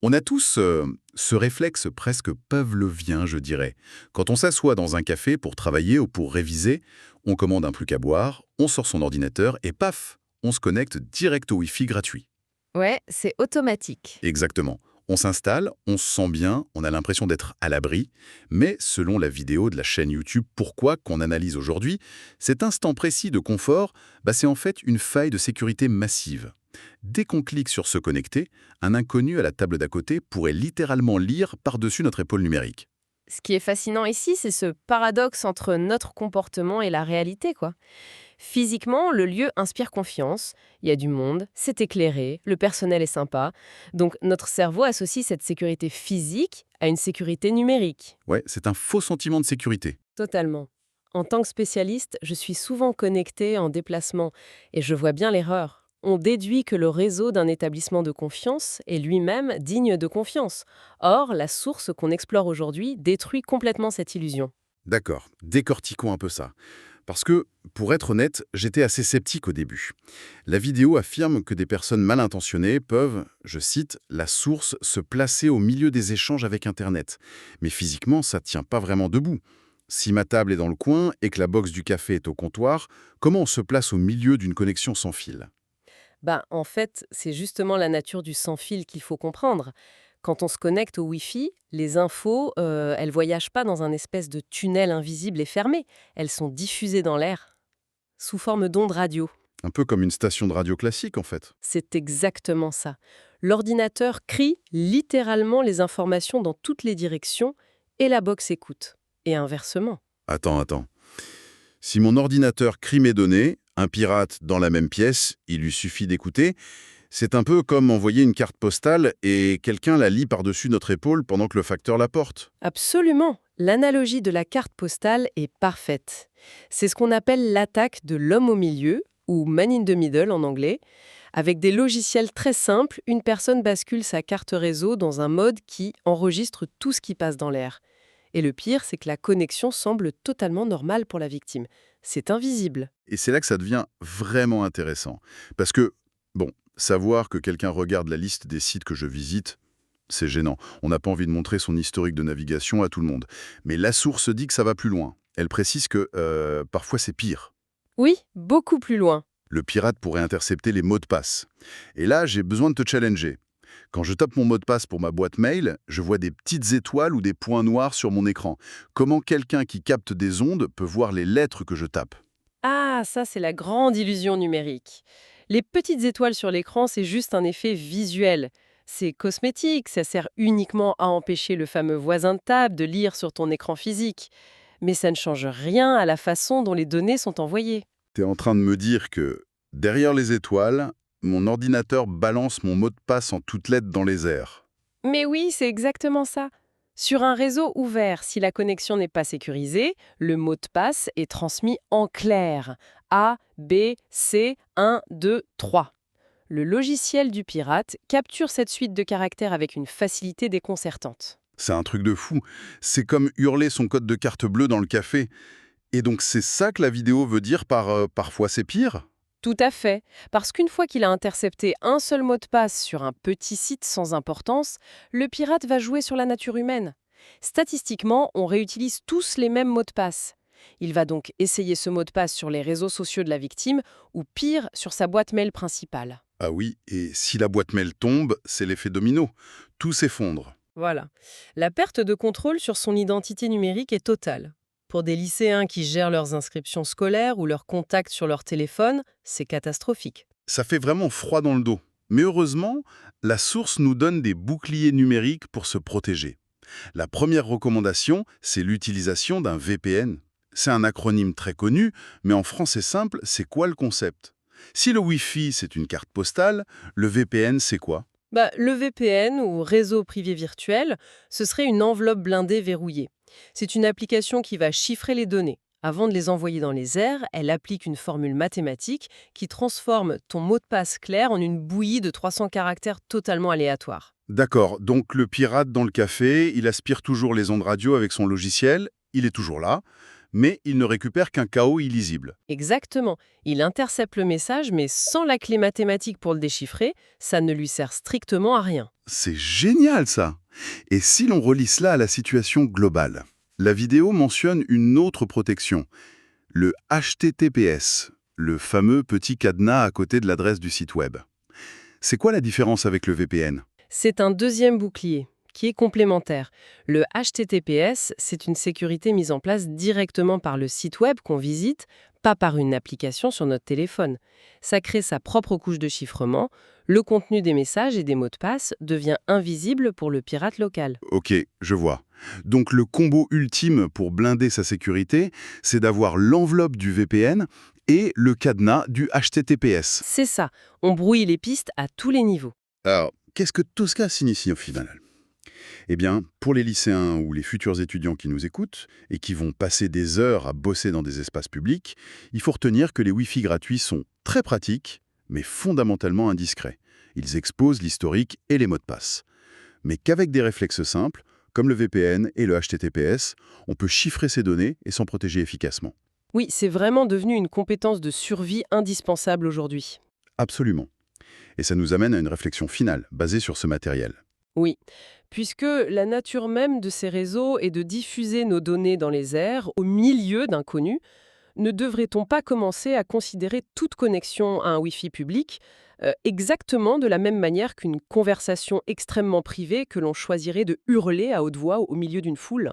On a tous ce réflexe presque pavlovien, je dirais. Quand on s'assoit dans un café pour travailler ou pour réviser, on commande un truc à boire, on sort son ordinateur et paf, on se connecte direct au Wi-Fi gratuit. Ouais, c'est automatique. Exactement. On s'installe, on se sent bien, on a l'impression d'être à l'abri, mais selon la vidéo de la chaîne YouTube Pourquoi qu'on analyse aujourd'hui, cet instant précis de confort, c'est en fait une faille de sécurité massive. Dès qu'on clique sur se connecter, un inconnu à la table d'à côté pourrait littéralement lire par-dessus notre épaule numérique. Ce qui est fascinant ici, c'est ce paradoxe entre notre comportement et la réalité, quoi. Physiquement, le lieu inspire confiance, il y a du monde, c'est éclairé, le personnel est sympa. Donc notre cerveau associe cette sécurité physique à une sécurité numérique. Ouais, c'est un faux sentiment de sécurité. Totalement. En tant que spécialiste, je suis souvent connectée en déplacement et je vois bien l'erreur. On déduit que le réseau d'un établissement de confiance est lui-même digne de confiance. Or, la source qu'on explore aujourd'hui détruit complètement cette illusion. D'accord, décortiquons un peu ça. Parce que, pour être honnête, j'étais assez sceptique au début. La vidéo affirme que des personnes mal intentionnées peuvent, je cite, la source se placer au milieu des échanges avec Internet. Mais physiquement, ça tient pas vraiment debout. Si ma table est dans le coin et que la box du café est au comptoir, comment on se place au milieu d'une connexion sans fil? En fait, c'est justement la nature du sans-fil qu'il faut comprendre. Quand on se connecte au Wi-Fi, les infos, elles voyagent pas dans un espèce de tunnel invisible et fermé. Elles sont diffusées dans l'air, sous forme d'ondes radio. Un peu comme une station de radio classique, en fait. C'est exactement ça. L'ordinateur crie littéralement les informations dans toutes les directions et la box écoute. Et inversement. Attends. Si mon ordinateur crie mes données, un pirate dans la même pièce, il lui suffit d'écouter. C'est un peu comme envoyer une carte postale et quelqu'un la lit par-dessus notre épaule pendant que le facteur la porte. Absolument. L'analogie de la carte postale est parfaite. C'est ce qu'on appelle l'attaque de l'homme au milieu, ou man in the middle en anglais. Avec des logiciels très simples, une personne bascule sa carte réseau dans un mode qui enregistre tout ce qui passe dans l'air. Et le pire, c'est que la connexion semble totalement normale pour la victime. C'est invisible. Et c'est là que ça devient vraiment intéressant. Parce que, bon, savoir que quelqu'un regarde la liste des sites que je visite, c'est gênant. On n'a pas envie de montrer son historique de navigation à tout le monde. Mais la source dit que ça va plus loin. Elle précise que parfois c'est pire. Oui, beaucoup plus loin. Le pirate pourrait intercepter les mots de passe. Et là, j'ai besoin de te challenger. Quand je tape mon mot de passe pour ma boîte mail, je vois des petites étoiles ou des points noirs sur mon écran. Comment quelqu'un qui capte des ondes peut voir les lettres que je tape? Ah, ça c'est la grande illusion numérique. Les petites étoiles sur l'écran, c'est juste un effet visuel. C'est cosmétique, ça sert uniquement à empêcher le fameux voisin de table de lire sur ton écran physique. Mais ça ne change rien à la façon dont les données sont envoyées. T'es en train de me dire que, derrière les étoiles, mon ordinateur balance mon mot de passe en toutes lettres dans les airs. Mais oui, c'est exactement ça. Sur un réseau ouvert, si la connexion n'est pas sécurisée, le mot de passe est transmis en clair. A, B, C, 1, 2, 3. Le logiciel du pirate capture cette suite de caractères avec une facilité déconcertante. C'est un truc de fou. C'est comme hurler son code de carte bleue dans le café. Et donc c'est ça que la vidéo veut dire par parfois c'est pire? Tout à fait, parce qu'une fois qu'il a intercepté un seul mot de passe sur un petit site sans importance, le pirate va jouer sur la nature humaine. Statistiquement, on réutilise tous les mêmes mots de passe. Il va donc essayer ce mot de passe sur les réseaux sociaux de la victime ou pire, sur sa boîte mail principale. Ah oui, et si la boîte mail tombe, c'est l'effet domino. Tout s'effondre. Voilà. La perte de contrôle sur son identité numérique est totale. Pour des lycéens qui gèrent leurs inscriptions scolaires ou leurs contacts sur leur téléphone, c'est catastrophique. Ça fait vraiment froid dans le dos. Mais heureusement, la source nous donne des boucliers numériques pour se protéger. La première recommandation, c'est l'utilisation d'un VPN. C'est un acronyme très connu, mais en français simple, c'est quoi le concept? Si le Wi-Fi, c'est une carte postale, le VPN, c'est quoi? Le VPN, ou réseau privé virtuel, ce serait une enveloppe blindée verrouillée. C'est une application qui va chiffrer les données. Avant de les envoyer dans les airs, elle applique une formule mathématique qui transforme ton mot de passe clair en une bouillie de 300 caractères totalement aléatoires. D'accord, donc le pirate dans le café, il aspire toujours les ondes radio avec son logiciel, il est toujours là, mais il ne récupère qu'un chaos illisible. Exactement. Il intercepte le message, mais sans la clé mathématique pour le déchiffrer, ça ne lui sert strictement à rien. C'est génial ça! Et si l'on relie cela à la situation globale? La vidéo mentionne une autre protection, le HTTPS, le fameux petit cadenas à côté de l'adresse du site web. C'est quoi la différence avec le VPN? C'est un deuxième bouclier qui est complémentaire. Le HTTPS, c'est une sécurité mise en place directement par le site web qu'on visite, pas par une application sur notre téléphone. Ça crée sa propre couche de chiffrement, le contenu des messages et des mots de passe devient invisible pour le pirate local. Ok, je vois. Donc le combo ultime pour blinder sa sécurité, c'est d'avoir l'enveloppe du VPN et le cadenas du HTTPS. C'est ça, on brouille les pistes à tous les niveaux. Alors, qu'est-ce que tout cela signifie au final? Eh bien, pour les lycéens ou les futurs étudiants qui nous écoutent et qui vont passer des heures à bosser dans des espaces publics, il faut retenir que les Wi-Fi gratuits sont très pratiques, mais fondamentalement indiscrets. Ils exposent l'historique et les mots de passe. Mais qu'avec des réflexes simples, comme le VPN et le HTTPS, on peut chiffrer ces données et s'en protéger efficacement. Oui, c'est vraiment devenu une compétence de survie indispensable aujourd'hui. Absolument. Et ça nous amène à une réflexion finale, basée sur ce matériel. Oui, puisque la nature même de ces réseaux est de diffuser nos données dans les airs au milieu d'inconnus, ne devrait-on pas commencer à considérer toute connexion à un Wi-Fi public exactement de la même manière qu'une conversation extrêmement privée que l'on choisirait de hurler à haute voix au milieu d'une foule?